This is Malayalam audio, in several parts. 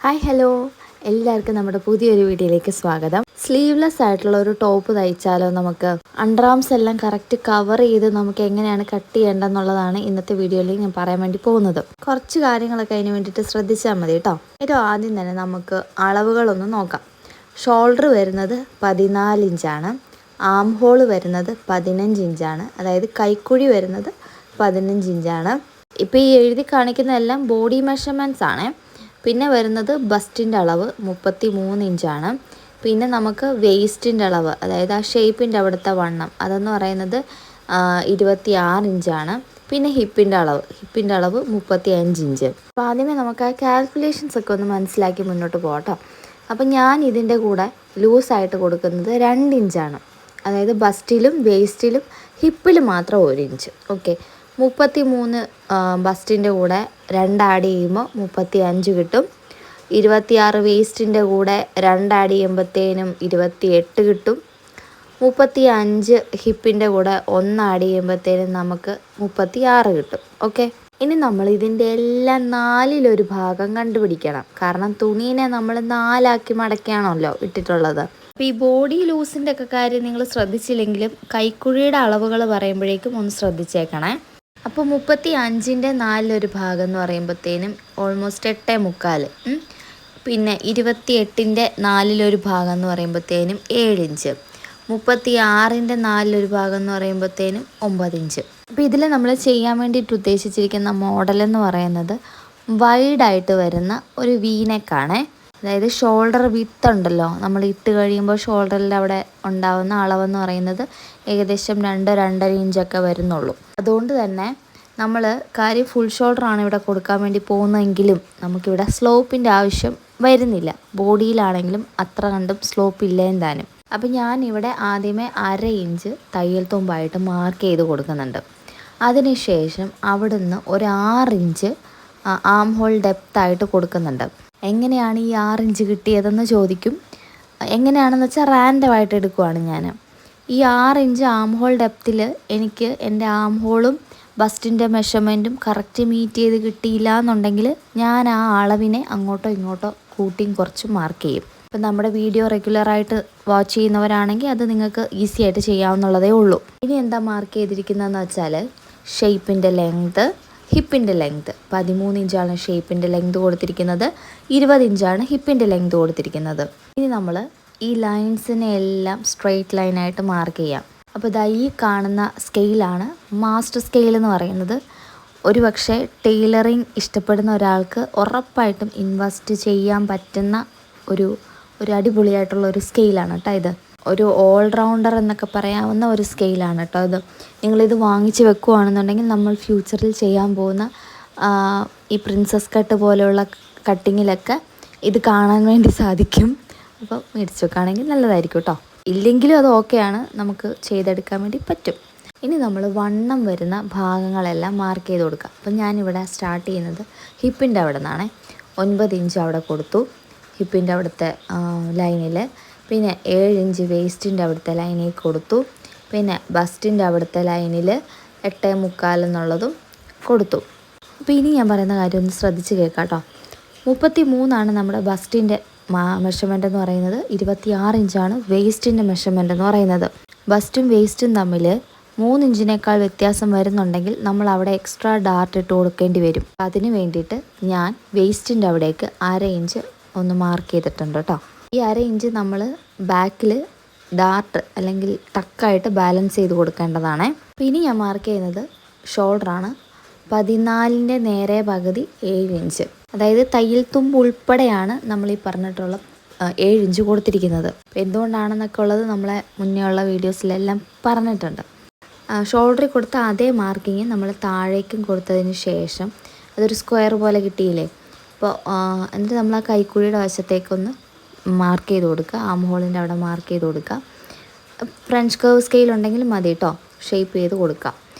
ഹായ് ഹലോ, എല്ലാവർക്കും നമ്മുടെ പുതിയൊരു വീഡിയോയിലേക്ക് സ്വാഗതം. സ്ലീവ്ലെസ് ആയിട്ടുള്ള ഒരു ടോപ്പ് തയ്ച്ചാലോ നമുക്ക്? അണ്ടർ ആംസ് എല്ലാം കറക്റ്റ് കവർ ചെയ്ത് നമുക്ക് എങ്ങനെയാണ് കട്ട് ചെയ്യേണ്ടതെന്നുള്ളതാണ് ഇന്നത്തെ വീഡിയോയിൽ ഞാൻ പറയാൻ വേണ്ടി പോകുന്നത്. കുറച്ച് കാര്യങ്ങളൊക്കെ അതിന് വേണ്ടിയിട്ട് ശ്രദ്ധിച്ചാൽ മതി കേട്ടോ. ഏറ്റവും ആദ്യം തന്നെ നമുക്ക് അളവുകളൊന്ന് നോക്കാം. ഷോൾഡർ വരുന്നത് 14 ഇഞ്ചാണ്, ആം ഹോൾ വരുന്നത് 15 ഇഞ്ചാണ്, അതായത് കൈക്കുഴി വരുന്നത് 15 ഇഞ്ചാണ്. ഇപ്പോൾ ഈ എഴുതി കാണിക്കുന്നതെല്ലാം ബോഡി മെഷർമെൻറ്റ്സ് ആണ്. പിന്നെ വരുന്നത് ബസ്റ്റിൻ്റെ അളവ് 33 ഇഞ്ചാണ്. പിന്നെ നമുക്ക് വെയ്സ്റ്റിൻ്റെ അളവ്, അതായത് ആ ഷേപ്പിൻ്റെ അവിടുത്തെ വണ്ണം, അതെന്ന് പറയുന്നത് 26 ഇഞ്ചാണ്. പിന്നെ ഹിപ്പിൻ്റെ അളവ് 35 ഇഞ്ച്. അപ്പോൾ ആദ്യമേ നമുക്ക് ആ കാൽക്കുലേഷൻസ് ഒക്കെ ഒന്ന് മനസ്സിലാക്കി മുന്നോട്ട് പോകട്ടോ. അപ്പോൾ ഞാൻ ഇതിൻ്റെ കൂടെ ലൂസായിട്ട് കൊടുക്കുന്നത് 2 ഇഞ്ചാണ്, അതായത് ബസ്റ്റിലും വേസ്റ്റിലും ഹിപ്പിലും മാത്രം 1 ഇഞ്ച്. ഓക്കെ, 33 ബസ്റ്റിൻ്റെ കൂടെ 2 ആഡ് ചെയ്യുമ്പോൾ 35 കിട്ടും. 26 വേസ്റ്റിൻ്റെ കൂടെ 2 ആഡ് ചെയ്യുമ്പോഴത്തേനും 28 കിട്ടും. 35 ഹിപ്പിൻ്റെ കൂടെ 1 ആഡ് ചെയ്യുമ്പോഴത്തേനും നമുക്ക് 36 കിട്ടും. ഓക്കെ, ഇനി നമ്മൾ ഇതിൻ്റെ എല്ലാം 4-1 ഭാഗം കണ്ടുപിടിക്കണം. കാരണം തുണീനെ നമ്മൾ 4ആക്കി മടക്കിയാണല്ലോ ഇട്ടിട്ടുള്ളത്. അപ്പോൾ ഈ ബോഡി ലൂസിൻ്റെ ഒക്കെ കാര്യം നിങ്ങൾ ശ്രദ്ധിച്ചില്ലെങ്കിലും കൈക്കുഴിയുടെ അളവുകൾ പറയുമ്പോഴേക്കും ഒന്ന് ശ്രദ്ധിച്ചേക്കണേ. അപ്പോൾ 35ൻ്റെ 4-1 ഭാഗം എന്ന് പറയുമ്പോഴത്തേനും ഓൾമോസ്റ്റ് 8.75. പിന്നെ 28ൻ്റെ 4-1 ഭാഗം എന്ന് പറയുമ്പോഴത്തേനും 7 ഇഞ്ച്. 36ൻ്റെ 4-1 ഭാഗം എന്ന് പറയുമ്പോഴത്തേനും 9 ഇഞ്ച്. അപ്പോൾ ഇതിൽ നമ്മൾ ചെയ്യാൻ വേണ്ടിയിട്ട് ഉദ്ദേശിച്ചിരിക്കുന്ന മോഡലെന്ന് പറയുന്നത് വൈഡായിട്ട് വരുന്ന ഒരു വീനെക്കാണ്. അതായത് ഷോൾഡർ വിത്ത് ഉണ്ടല്ലോ, നമ്മൾ ഇട്ട് കഴിയുമ്പോൾ ഷോൾഡറിൻ്റെ അവിടെ ഉണ്ടാവുന്ന അളവെന്ന് പറയുന്നത് ഏകദേശം 2-2.5 ഇഞ്ചൊക്കെ വരുന്നുള്ളൂ. അതുകൊണ്ട് തന്നെ നമ്മൾ കാര്യം ഫുൾ ഷോൾഡറാണ് ഇവിടെ കൊടുക്കാൻ വേണ്ടി പോകുന്നതെങ്കിലും നമുക്കിവിടെ സ്ലോപ്പിൻ്റെ ആവശ്യം വരുന്നില്ല. ബോഡിയിലാണെങ്കിലും അത്ര കണ്ടും സ്ലോപ്പ് ഇല്ലേം താനും. അപ്പം ഞാനിവിടെ ആദ്യമേ 1/2 ഇഞ്ച് തയ്യൽ തുമ്പായിട്ട് മാർക്ക് ചെയ്ത് കൊടുക്കുന്നുണ്ട്. അതിനുശേഷം അവിടുന്ന് ഒരു 6 ഇഞ്ച് ആം ഹോൾ ഡെപ്തായിട്ട് കൊടുക്കുന്നുണ്ട്. എങ്ങനെയാണ് ഈ 6 ഇഞ്ച് കിട്ടിയതെന്ന് ചോദിക്കും. എങ്ങനെയാണെന്ന് വെച്ചാൽ റാൻഡമായിട്ട് എടുക്കുവാണ് ഞാൻ. ഈ 6 ഇഞ്ച് ആം ഹോൾ ഡെപ്തിൽ എനിക്ക് എൻ്റെ ആം ഹോളും ബസ്റ്റിൻ്റെ മെഷർമെൻറ്റും കറക്റ്റ് മീറ്റ് ചെയ്ത് കിട്ടിയില്ല എന്നുണ്ടെങ്കിൽ ഞാൻ ആ അളവിനെ അങ്ങോട്ടോ ഇങ്ങോട്ടോ കൂട്ടിയും കുറച്ച് മാർക്ക് ചെയ്യും. ഇപ്പം നമ്മുടെ വീഡിയോ റെഗുലറായിട്ട് വാച്ച് ചെയ്യുന്നവരാണെങ്കിൽ അത് നിങ്ങൾക്ക് ഈസി ആയിട്ട് ചെയ്യാവുന്നതേ ഉള്ളൂ. ഇനി എന്താ മാർക്ക് ചെയ്തിരിക്കുന്നതെന്ന് വെച്ചാൽ ഷേപ്പിൻ്റെ ലെങ്ത്, ഹിപ്പിൻ്റെ ലെങ്ത് 13 ഇഞ്ചാണ് ഷേപ്പിൻ്റെ ലെങ്ത് കൊടുത്തിരിക്കുന്നത്, 20 ഇഞ്ചാണ് ഹിപ്പിൻ്റെ ലെങ്ത് കൊടുത്തിരിക്കുന്നത്. ഇനി നമ്മൾ ഈ ലൈൻസിനെ എല്ലാം സ്ട്രെയിറ്റ് ലൈനായിട്ട് മാർക്ക് ചെയ്യാം. അപ്പോൾ ഇതാ ഈ കാണുന്ന സ്കെയിലാണ് മാസ്റ്റർ സ്കെയിൽ എന്ന് പറയുന്നത്. ഒരു പക്ഷേ ടൈലറിങ് ഇഷ്ടപ്പെടുന്ന ഒരാൾക്ക് ഉറപ്പായിട്ടും ഇൻവെസ്റ്റ് ചെയ്യാൻ പറ്റുന്ന ഒരു അടിപൊളിയായിട്ടുള്ള ഒരു സ്കെയിലാണ് കേട്ടോ ഇത്. ഒരു ഓൾറൗണ്ടർ എന്നൊക്കെ പറയാവുന്ന ഒരു സ്കെയിലാണ് കേട്ടോ ഇത്. നിങ്ങളിത് വാങ്ങിച്ച് വെക്കുകയാണെന്നുണ്ടെങ്കിൽ നമ്മൾ ഫ്യൂച്ചറിൽ ചെയ്യാൻ പോകുന്ന ഈ പ്രിൻസസ് കട്ട് പോലെയുള്ള കട്ടിങ്ങിലൊക്കെ ഇത് കാണാൻ വേണ്ടി സാധിക്കും. അപ്പോൾ മേടിച്ച് വെക്കുകയാണെങ്കിൽ നല്ലതായിരിക്കും കേട്ടോ. ഇല്ലെങ്കിലും അത് ഓക്കെയാണ്, നമുക്ക് ചെയ്തെടുക്കാൻ വേണ്ടി പറ്റും. ഇനി നമ്മൾ വണ്ണം വരുന്ന ഭാഗങ്ങളെല്ലാം മാർക്ക് ചെയ്ത് കൊടുക്കുക. അപ്പം ഞാനിവിടെ സ്റ്റാർട്ട് ചെയ്യുന്നത് ഹിപ്പിൻ്റെ അവിടെ നിന്നാണ്. 9 ഇഞ്ച് അവിടെ കൊടുത്തു ഹിപ്പിൻ്റെ അവിടുത്തെ ലൈനിൽ. പിന്നെ 7 ഇഞ്ച് വേസ്റ്റിൻ്റെ അവിടുത്തെ ലൈനിൽ കൊടുത്തു. പിന്നെ ബസ്റ്റിൻ്റെ അവിടുത്തെ ലൈനിൽ 8.25 എന്നുള്ളതും കൊടുത്തു. അപ്പോൾ ഇനി ഞാൻ പറയുന്ന കാര്യം ഒന്ന് ശ്രദ്ധിച്ച് കേൾക്കാം കേട്ടോ. 33 നമ്മുടെ ബസ്റ്റിൻ്റെ മെഷർമെൻ്റ് എന്ന് പറയുന്നത്, 26 ഇഞ്ചാണ് വേസ്റ്റിൻ്റെ മെഷർമെൻ്റ് എന്ന് പറയുന്നത്. ബസ്റ്റും വേസ്റ്റും തമ്മിൽ 3 ഇഞ്ചിനേക്കാൾ വ്യത്യാസം വരുന്നുണ്ടെങ്കിൽ നമ്മൾ അവിടെ എക്സ്ട്രാ ഡാർട്ട് ഇട്ട് കൊടുക്കേണ്ടി വരും. അതിന് വേണ്ടിയിട്ട് ഞാൻ വേസ്റ്റിൻ്റെ അവിടേക്ക് 1/2 ഇഞ്ച് ഒന്ന് മാർക്ക് ചെയ്തിട്ടുണ്ട് കേട്ടോ. ഈ 1/2 ഇഞ്ച് നമ്മൾ ബാക്കിൽ ഡാർട്ട് അല്ലെങ്കിൽ ടക്കായിട്ട് ബാലൻസ് ചെയ്ത് കൊടുക്കേണ്ടതാണ്. അപ്പോൾ ഇനി ഞാൻ മാർക്ക് ചെയ്യുന്നത് ഷോൾഡറാണ്. 14ൻ്റെ നേരെ പകുതി 7 ഇഞ്ച്, അതായത് തയ്യൽ തുമ്പ് ഉൾപ്പെടെയാണ് നമ്മൾ ഈ പറഞ്ഞിട്ടുള്ള 7 ഇഞ്ച് കൊടുത്തിരിക്കുന്നത്. എന്തുകൊണ്ടാണെന്നൊക്കെ ഉള്ളത് നമ്മളെ മുന്നേ ഉള്ള വീഡിയോസിലെല്ലാം പറഞ്ഞിട്ടുണ്ട്. ഷോൾഡറിൽ കൊടുത്ത അതേ മാർക്കിങ് നമ്മൾ താഴേക്കും കൊടുത്തതിന് ശേഷം അതൊരു സ്ക്വയർ പോലെ കിട്ടിയില്ലേ. അപ്പോൾ എന്നിട്ട് നമ്മൾ ആ കൈക്കുഴിയുടെ വശത്തേക്കൊന്ന് മാർക്ക് ചെയ്ത് കൊടുക്കുക. ആം ഹോളിൻ്റെ അവിടെ മാർക്ക് ചെയ്ത് കൊടുക്കുക. ഫ്രഞ്ച് കർവ് സ്കെയിൽ ഉണ്ടെങ്കിൽ മതി കേട്ടോ, ഷേപ്പ് ചെയ്ത് കൊടുക്കുക.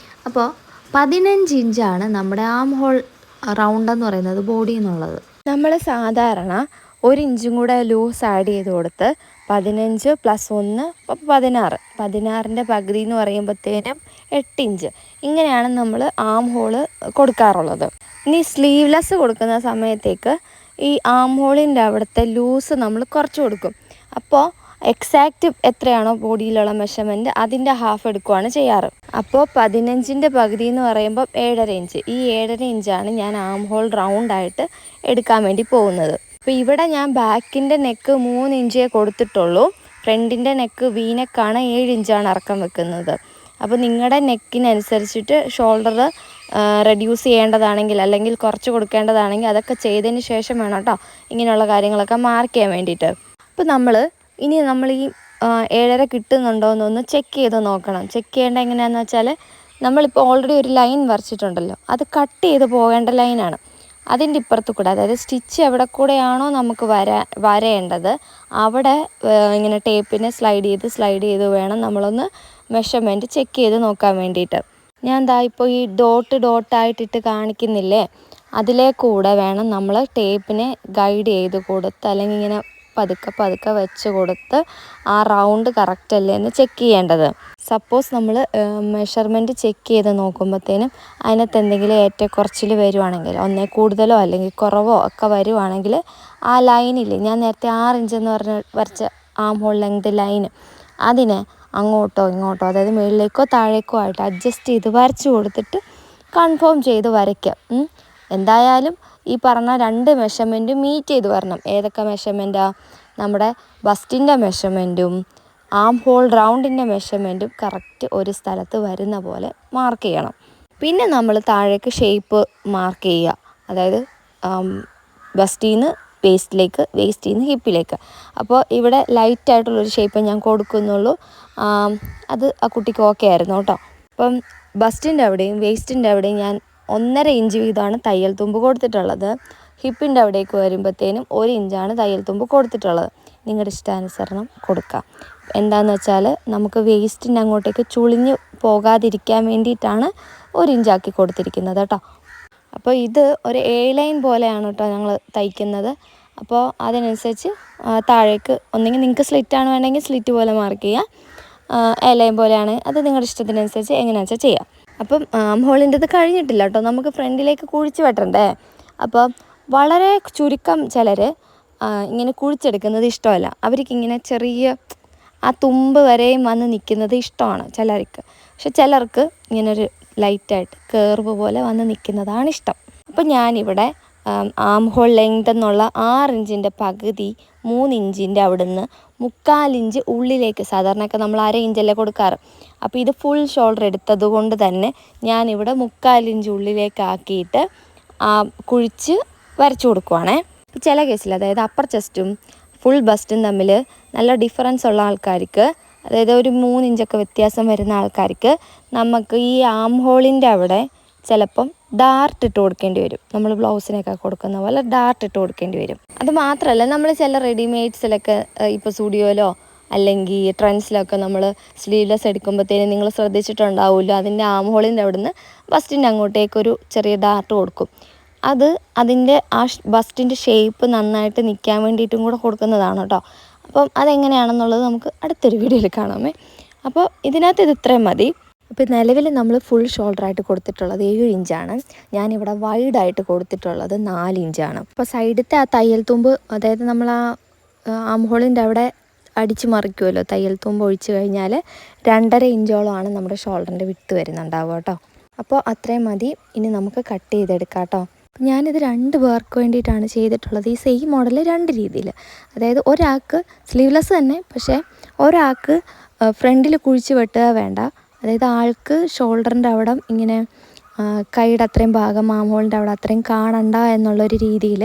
അപ്പോൾ 15 ഇഞ്ചാണ് നമ്മുടെ ആം ഹോൾ റൗണ്ട് എന്ന് പറയുന്നത്, ബോഡി എന്നുള്ളത്. നമ്മൾ സാധാരണ 1 ഇഞ്ചും കൂടെ ലൂസ് ആഡ് ചെയ്ത് കൊടുത്ത് 15 + 1 16ൻ്റെ പകുതി എന്ന് പറയുമ്പോഴത്തേനും 8 ഇഞ്ച്. ഇങ്ങനെയാണ് നമ്മൾ ആം ഹോള് കൊടുക്കാറുള്ളത്. ഇനി സ്ലീവ്ലെസ് കൊടുക്കുന്ന സമയത്തേക്ക് ഈ ആം ഹോളിൻ്റെ അവിടുത്തെ ലൂസ് നമ്മൾ കുറച്ച് കൊടുക്കും. അപ്പോൾ എക്സാക്റ്റ് എത്രയാണോ ബോഡിയിലുള്ള മെഷർമെൻറ്റ് അതിൻ്റെ ഹാഫ് എടുക്കുകയാണ് ചെയ്യാറ്. അപ്പോൾ 15ൻ്റെ പകുതി എന്ന് പറയുമ്പോൾ 7.5 ഇഞ്ച്. ഈ 7.5 ഇഞ്ചാണ് ഞാൻ ആം ഹോൾ റൗണ്ടായിട്ട് എടുക്കാൻ വേണ്ടി പോകുന്നത്. അപ്പോൾ ഇവിടെ ഞാൻ ബാക്കിൻ്റെ നെക്ക് 3 ഇഞ്ചേ കൊടുത്തിട്ടുള്ളൂ. ഫ്രണ്ടിൻ്റെ നെക്ക് വീനെക്കാണ് 7 ഇഞ്ചാണ് ഇറക്കം വെക്കുന്നത്. അപ്പോൾ നിങ്ങളുടെ നെക്കിനനുസരിച്ചിട്ട് ഷോൾഡർ റെഡ്യൂസ് ചെയ്യേണ്ടതാണെങ്കിൽ അല്ലെങ്കിൽ കുറച്ച് കൊടുക്കേണ്ടതാണെങ്കിൽ അതൊക്കെ ചെയ്തതിന് ശേഷം വേണം കേട്ടോ ഇങ്ങനെയുള്ള കാര്യങ്ങളൊക്കെ മാർക്ക് ചെയ്യാൻ വേണ്ടിയിട്ട്. അപ്പോൾ നമ്മൾ ഈ 7.5 കിട്ടുന്നുണ്ടോ എന്നൊന്ന് ചെക്ക് ചെയ്ത് നോക്കണം. ചെക്ക് ചെയ്യേണ്ട എങ്ങനെയാണെന്ന് വെച്ചാൽ നമ്മളിപ്പോൾ ഓൾറെഡി ഒരു ലൈൻ വരച്ചിട്ടുണ്ടല്ലോ, അത് കട്ട് ചെയ്ത് പോകേണ്ട ലൈനാണ്. അതിൻ്റെ ഇപ്പുറത്ത് കൂടെ, അതായത് സ്റ്റിച്ച് എവിടെ കൂടെയാണോ നമുക്ക് വരേണ്ടത് അവിടെ ഇങ്ങനെ ടേപ്പിനെ സ്ലൈഡ് ചെയ്ത് വേണം നമ്മളൊന്ന് മെഷർമെൻറ്റ് ചെക്ക് ചെയ്ത് നോക്കാൻ വേണ്ടിയിട്ട്. ഞാൻ ദാ ഇപ്പോൾ ഈ ഡോട്ടായിട്ടിട്ട് കാണിക്കുന്നില്ലേ, അതിലേ കൂടെ വേണം നമ്മൾ ടേപ്പിനെ ഗൈഡ് ചെയ്ത് കൊടുത്ത് അല്ലെങ്കിൽ ഇങ്ങനെ പതുക്കെ വെച്ച് കൊടുത്ത് ആ റൗണ്ട് കറക്റ്റ് അല്ലേ എന്ന് ചെക്ക് ചെയ്യേണ്ടത്. സപ്പോസ് നമ്മൾ മെഷർമെൻറ്റ് ചെക്ക് ചെയ്ത് നോക്കുമ്പോഴത്തേനും അതിനകത്ത് എന്തെങ്കിലും ഏറ്റക്കുറച്ചിൽ വരുവാണെങ്കിൽ, ഒന്നേ കൂടുതലോ അല്ലെങ്കിൽ കുറവോ ഒക്കെ വരുവാണെങ്കിൽ ആ ലൈനിൽ ഞാൻ നേരത്തെ 6 ഇഞ്ചെന്ന് വരച്ച ആം ഹോൾ ലെങ്ത് ലൈന് അതിനെ അങ്ങോട്ടോ ഇങ്ങോട്ടോ, അതായത് മുകളിലേക്കോ താഴേക്കോ ആയിട്ട് അഡ്ജസ്റ്റ് ചെയ്ത് വരച്ച് കൊടുത്തിട്ട് കൺഫേം ചെയ്ത് വരയ്ക്കാം. എന്തായാലും ഈ പറഞ്ഞ 2 മെഷർമെൻറ്റും മീറ്റ് ചെയ്ത് വരണം. ഏതൊക്കെ മെഷർമെൻറ്റാണ്? നമ്മുടെ ബസ്റ്റിൻ്റെ മെഷർമെൻറ്റും ആം ഹോൾ റൗണ്ടിൻ്റെ മെഷർമെൻറ്റും കറക്റ്റ് ഒരു സ്ഥലത്ത് വരുന്ന പോലെ മാർക്ക് ചെയ്യണം. പിന്നെ നമ്മൾ താഴേക്ക് ഷേപ്പ് മാർക്ക് ചെയ്യുക, അതായത് ബസ്റ്റിന്ന് വേസ്റ്റിലേക്ക്, വേസ്റ്റിന്ന് ഹിപ്പിലേക്ക്. അപ്പോൾ ഇവിടെ ലൈറ്റായിട്ടുള്ളൊരു ഷേപ്പ് ഞാൻ കൊടുക്കുന്നുള്ളൂ. അത് ആ കുട്ടിക്ക് ഓക്കെ ആയിരുന്നു കേട്ടോ. അപ്പം ബസ്റ്റിൻ്റെ അവിടെയും വേസ്റ്റിൻ്റെ അവിടെയും ഞാൻ 1.5 ഇഞ്ച് വീതമാണ് തയ്യൽ തുമ്പ് കൊടുത്തിട്ടുള്ളത്. ഹിപ്പിൻ്റെ അവിടേക്ക് വരുമ്പോഴത്തേനും 1 ഇഞ്ചാണ് തയ്യൽ തുമ്പ് കൊടുത്തിട്ടുള്ളത്. നിങ്ങളുടെ ഇഷ്ടാനുസരണം കൊടുക്കുക. എന്താണെന്ന് വെച്ചാൽ നമുക്ക് വേസ്റ്റിൻ്റെ അങ്ങോട്ടേക്ക് ചുളിഞ്ഞ് പോകാതിരിക്കാൻ വേണ്ടിയിട്ടാണ് 1 ഇഞ്ചാക്കി കൊടുത്തിരിക്കുന്നത് കേട്ടോ. അപ്പോൾ ഇത് ഒരു A ലൈൻ പോലെയാണ് കേട്ടോ ഞങ്ങൾ തയ്ക്കുന്നത്. അപ്പോൾ അതിനനുസരിച്ച് താഴേക്ക് ഒന്നെങ്കിൽ നിങ്ങൾക്ക് സ്ലിറ്റാണ് വേണമെങ്കിൽ സ്ലിറ്റ് പോലെ മാർക്ക് ചെയ്യുക, A ലൈൻ പോലെയാണ് അത് നിങ്ങളുടെ ഇഷ്ടത്തിനനുസരിച്ച് എങ്ങനെയാണെന്ന് വെച്ചാൽ ചെയ്യാം. അപ്പം ആം ഹോളിൻ്റെത് കഴിഞ്ഞിട്ടില്ല കേട്ടോ, നമുക്ക് ഫ്രണ്ടിലേക്ക് കുഴിച്ച് വെട്ടണ്ടേ. അപ്പോൾ വളരെ ചുരുക്കം ചിലർ ഇങ്ങനെ കുഴിച്ചെടുക്കുന്നത് ഇഷ്ടമല്ല. അവർക്കിങ്ങനെ ചെറിയ ആ തുമ്പ് വരെയും വന്ന് നിൽക്കുന്നത് ഇഷ്ടമാണ് ചിലർക്ക്. പക്ഷെ ചിലർക്ക് ഇങ്ങനൊരു ലൈറ്റായിട്ട് കേർവ് പോലെ വന്ന് നിൽക്കുന്നതാണ് ഇഷ്ടം. അപ്പോൾ ഞാനിവിടെ ആം ഹോൾ ലെങ്ത് എന്നുള്ള 6 ഇഞ്ചിൻ്റെ പകുതി 3 ഇഞ്ചിൻ്റെ അവിടുന്ന് 3/4 ഇഞ്ച് ഉള്ളിലേക്ക്, സാധാരണയൊക്കെ നമ്മൾ 1/2 ഇഞ്ചല്ലേ കൊടുക്കാറ്. അപ്പോൾ ഇത് ഫുൾ ഷോൾഡർ എടുത്തത് കൊണ്ട് തന്നെ ഞാനിവിടെ 3/4 ഇഞ്ച് ഉള്ളിലേക്കാക്കിയിട്ട് കുഴിച്ച് വരച്ചു കൊടുക്കുവാണേ. ചില കേസിൽ, അതായത് അപ്പർ ചെസ്റ്റും ഫുൾ ബസ്റ്റും തമ്മിൽ നല്ല ഡിഫറൻസ് ഉള്ള ആൾക്കാർക്ക്, അതായത് ഒരു 3 ഇഞ്ചൊക്കെ വ്യത്യാസം വരുന്ന ആൾക്കാർക്ക് നമുക്ക് ഈ ആം ഹോളിൻ്റെ അവിടെ ചിലപ്പം ഡാർട്ട് ഇട്ട് കൊടുക്കേണ്ടി വരും. നമ്മൾ ബ്ലൗസിനൊക്കെ കൊടുക്കുന്ന പോലെ ഡാർട്ട് ഇട്ട് കൊടുക്കേണ്ടി വരും. അത് മാത്രമല്ല, നമ്മൾ ചില റെഡിമെയ്ഡ്സിലൊക്കെ ഇപ്പോൾ സ്റ്റുഡിയോയിലോ അല്ലെങ്കിൽ ട്രെൻഡ്സിലൊക്കെ നമ്മൾ സ്ലീവ്ലെസ് എടുക്കുമ്പോഴത്തേനും നിങ്ങൾ ശ്രദ്ധിച്ചിട്ടുണ്ടാവുമല്ലോ, അതിൻ്റെ ആം ഹോളിൻ്റെ അവിടുന്ന് ബസ്റ്റിൻ്റെ അങ്ങോട്ടേക്കൊരു ചെറിയ ഡാർട്ട് കൊടുക്കും. അത് അതിൻ്റെ ആ ബസ്റ്റിൻ്റെ ഷേപ്പ് നന്നായിട്ട് നിൽക്കാൻ വേണ്ടിയിട്ടും കൂടെ കൊടുക്കുന്നതാണ് കേട്ടോ. അപ്പം അതെങ്ങനെയാണെന്നുള്ളത് നമുക്ക് അടുത്തൊരു വീഡിയോയിൽ കാണാമേ. അപ്പോൾ ഇതിനകത്ത് ഇത് ഇത്രയും മതി. അപ്പോൾ നിലവിൽ നമ്മൾ ഫുൾ ഷോൾഡറായിട്ട് കൊടുത്തിട്ടുള്ളത് 7 ഇഞ്ചാണ്. ഞാനിവിടെ വൈഡായിട്ട് കൊടുത്തിട്ടുള്ളത് 4 ഇഞ്ചാണ്. അപ്പോൾ സൈഡത്തെ ആ തയ്യൽ തുമ്പ്, അതായത് നമ്മൾ ആ ആം ഹോളിൻ്റെ അവിടെ അടിച്ച് മറിക്കുമല്ലോ, തയ്യൽ തുമ്പ് ഒഴിച്ച് കഴിഞ്ഞാൽ 2.5 ഇഞ്ചോളമാണ് നമ്മുടെ ഷോൾഡറിൻ്റെ വിട്ട് വരുന്നുണ്ടാവുക കേട്ടോ. അപ്പോൾ അത്രയും മതി. ഇനി നമുക്ക് കട്ട് ചെയ്തെടുക്കാം കേട്ടോ. ഞാനിത് 2 പേർക്ക് വേണ്ടിയിട്ടാണ് ചെയ്തിട്ടുള്ളത്. ഈ സെയിം മോഡൽ 2 രീതിയിൽ, അതായത് ഒരാൾക്ക് സ്ലീവ്ലെസ് തന്നെ, പക്ഷേ ഒരാൾക്ക് ഫ്രണ്ടിൽ കുഴിച്ച് വെട്ടുക വേണ്ട, അതായത് ആൾക്ക് ഷോൾഡറിൻ്റെ അവിടെ ഇങ്ങനെ കൈയുടെ അത്രയും ഭാഗം ആം ഹോളിൻ്റെ അവിടെ അത്രയും കാണണ്ട എന്നുള്ളൊരു രീതിയിൽ.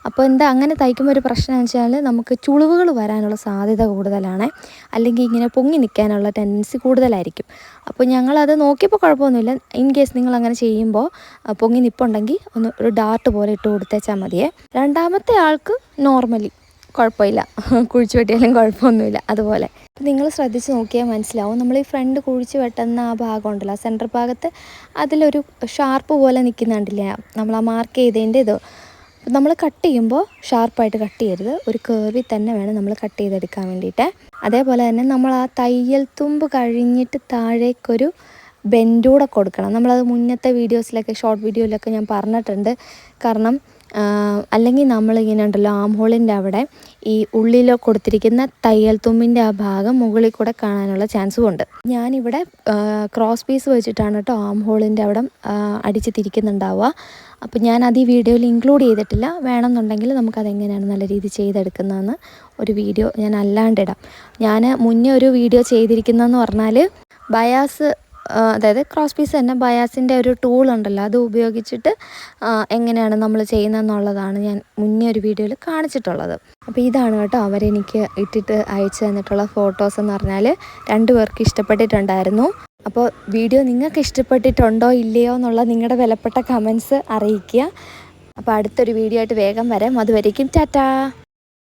അപ്പോൾ എന്താ അങ്ങനെ തയ്ക്കുമ്പോൾ ഒരു പ്രശ്നം എന്ന് വെച്ചാൽ നമുക്ക് ചുളിവുകൾ വരാനുള്ള സാധ്യത കൂടുതലാണ്, അല്ലെങ്കിൽ ഇങ്ങനെ പൊങ്ങി നിൽക്കാനുള്ള ടെൻഡൻസി കൂടുതലായിരിക്കും. അപ്പോൾ ഞങ്ങളത് നോക്കിയപ്പോൾ കുഴപ്പമൊന്നുമില്ല. ഇൻ കേസ് നിങ്ങൾ അങ്ങനെ ചെയ്യുമ്പോൾ പൊങ്ങി നിൽപ്പുണ്ടെങ്കിൽ ഒരു ഡാർട്ട് പോലെ ഇട്ട് കൊടുത്തേച്ചാൽ മതിയേ. രണ്ടാമത്തെ ആൾക്ക് നോർമലി കുഴപ്പമില്ല, കുഴിച്ച് വെട്ടിയാലും കുഴപ്പമൊന്നുമില്ല. അതുപോലെ നിങ്ങൾ ശ്രദ്ധിച്ച് നോക്കിയാൽ മനസ്സിലാവും, നമ്മൾ ഈ ഫ്രണ്ട് കുഴിച്ച് വെട്ടുന്ന ആ ഭാഗം ഉണ്ടല്ലോ, സെൻറ്റർ ഭാഗത്ത് അതിലൊരു ഷാർപ്പ് പോലെ നിൽക്കുന്നുണ്ടില്ലേ, നമ്മൾ ആ മാർക്ക് ചെയ്തതിൻ്റെ ഇത്. നമ്മൾ കട്ട് ചെയ്യുമ്പോൾ ഷാർപ്പായിട്ട് കട്ട് ചെയ്യരുത്, ഒരു കേർവിൽ തന്നെ വേണം നമ്മൾ കട്ട് ചെയ്തെടുക്കാൻ വേണ്ടിയിട്ട്. അതേപോലെ തന്നെ നമ്മൾ ആ തയ്യൽ തുമ്പ് കഴിഞ്ഞിട്ട് താഴേക്കൊരു ബെൻഡൂടെ കൊടുക്കണം. നമ്മളത് മുന്നത്തെ വീഡിയോസിലൊക്കെ, ഷോർട്ട് വീഡിയോയിലൊക്കെ ഞാൻ പറഞ്ഞിട്ടുണ്ട്. കാരണം അല്ലെങ്കിൽ നമ്മളിങ്ങനെ ഉണ്ടല്ലോ ആം ഹോളിൻ്റെ അവിടെ ഈ ഉള്ളിലോ കൊടുത്തിരിക്കുന്ന തയ്യൽ തുമ്പിൻ്റെ ആ ഭാഗം മുകളിൽ കൂടെ കാണാനുള്ള ചാൻസും ഉണ്ട്. ഞാനിവിടെ ക്രോസ് പീസ് വെച്ചിട്ടാണ് കേട്ടോ ആം ഹോളിൻ്റെ അവിടെ അടിച്ച് തിരിക്കുന്നുണ്ടാവുക. അപ്പോൾ ഞാനത് ഈ വീഡിയോയിൽ ഇൻക്ലൂഡ് ചെയ്തിട്ടില്ല. വേണമെന്നുണ്ടെങ്കിൽ നമുക്കതെങ്ങനെയാണ് നല്ല രീതിയിൽ ചെയ്തെടുക്കുന്നതെന്ന് ഒരു വീഡിയോ ഞാൻ അല്ലാണ്ടിടാം. ഞാൻ മുന്നേ ഒരു വീഡിയോ ചെയ്തിരിക്കുന്നതെന്ന് പറഞ്ഞാൽ ബയാസ്, അതായത് ക്രോസ് പീസ് തന്നെ ബയാസിൻ്റെ ഒരു ടൂൾ ഉണ്ടല്ലോ അത് ഉപയോഗിച്ചിട്ട് എങ്ങനെയാണ് നമ്മൾ ചെയ്യുന്നതെന്നുള്ളതാണ് ഞാൻ മുന്നേ ഒരു വീഡിയോയിൽ കാണിച്ചിട്ടുള്ളത്. അപ്പോൾ ഇതാണ് കേട്ടോ അവരെനിക്ക് ഇട്ടിട്ട് അയച്ചു തന്നിട്ടുള്ള ഫോട്ടോസ് എന്ന് പറഞ്ഞാൽ 2 പേർക്ക് ഇഷ്ടപ്പെട്ടിട്ടുണ്ടായിരുന്നു. അപ്പോൾ വീഡിയോ നിങ്ങൾക്ക് ഇഷ്ടപ്പെട്ടിട്ടുണ്ടോ ഇല്ലയോ എന്നുള്ള നിങ്ങളുടെ വിലപ്പെട്ട കമൻസ് അറിയിക്കുക. അപ്പോൾ അടുത്തൊരു വീഡിയോ ആയിട്ട് വേഗം വരാം. അതുവരേക്കും ടാറ്റാ.